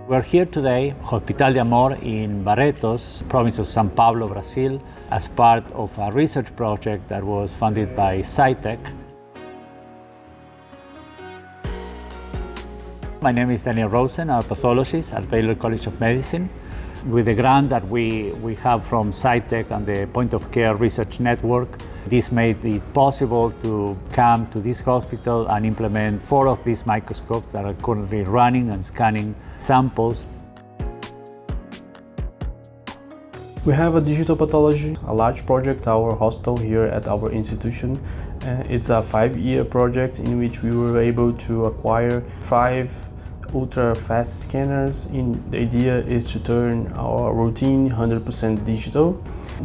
We're here today, Hospital de Amor in Barretos, province of São Paulo, Brazil, as part of a research project that was funded by CITEC. My name is Daniel Rosen, I'm a pathologist at Baylor College of Medicine. With the grant that we have from CITEC and the Point of Care Research Network, this made it possible to come to this hospital and implement 4 of these microscopes that are currently running and scanning samples. We have a digital pathology, a large project, our hospital here at our institution. It's a 5-year project in which we were able to acquire 5 ultra-fast scanners. The idea is to turn our routine 100% digital.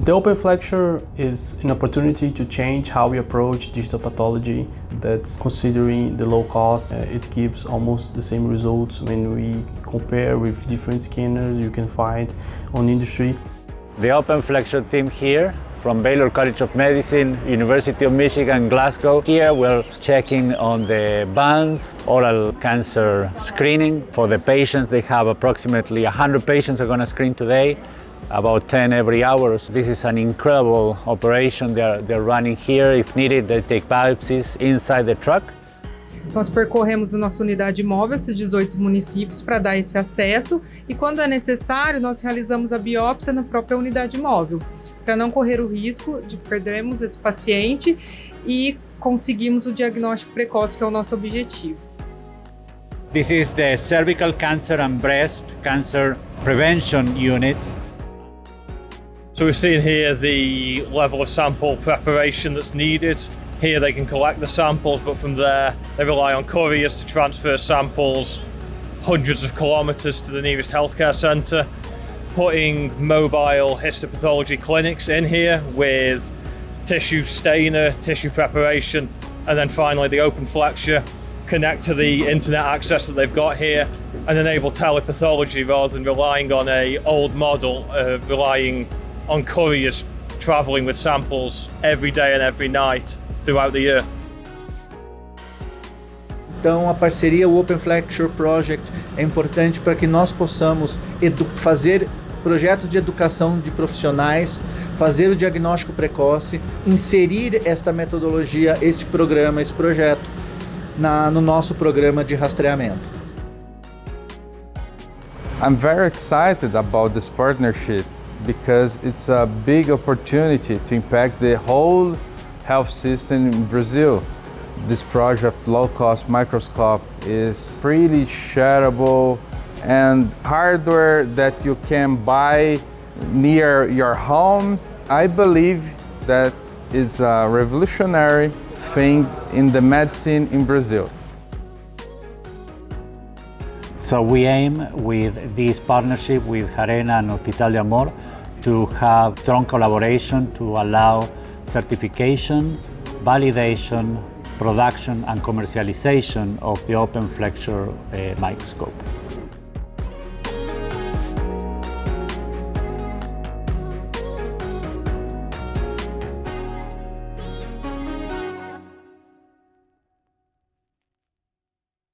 The OpenFlexure is an opportunity to change how we approach digital pathology. That's considering the low cost. It gives almost the same results when we compare with different scanners you can find on industry. The OpenFlexure team here from Baylor College of Medicine, University of Michigan, Glasgow. Here we're checking on the bands, oral cancer screening for the patients. They have approximately 100 patients are going to screen today, about 10 every hour. This is an incredible operation they're running here. If needed, they take biopsies inside the truck. Nós percorremos a nossa unidade móvel, esses 18 municípios, para dar esse acesso e, quando é necessário, nós realizamos a biópsia na própria unidade móvel, para não correr o risco de perdermos esse paciente e conseguirmos o diagnóstico precoce, que é o nosso objetivo. This is the cervical cancer and breast cancer prevention unit. So we've seen here the level of sample preparation that's needed. Here they can collect the samples, but from there they rely on couriers to transfer samples hundreds of kilometres to the nearest healthcare centre. Putting mobile histopathology clinics in here with tissue stainer, tissue preparation, and then finally the OpenFlexure connect to the internet access that they've got here and enable telepathology rather than relying on an old model of relying on couriers travelling with samples every day and every night throughout the year. Então a parceria, o OpenFlexure Project, é importante para que nós possamos fazer projetos de educação de profissionais, fazer o diagnóstico precoce, inserir esta metodologia, esse programa, esse projeto no nosso programa de rastreamento. I'm very excited about this partnership because it's a big opportunity to impact the whole health system in Brazil. This project, low-cost microscope, is pretty shareable and hardware that you can buy near your home. I believe that it's a revolutionary thing in the medicine in Brazil. So we aim with this partnership with Jarena and Hospital de Amor to have strong collaboration to allow certification, validation, production and commercialization of the OpenFlexure microscope.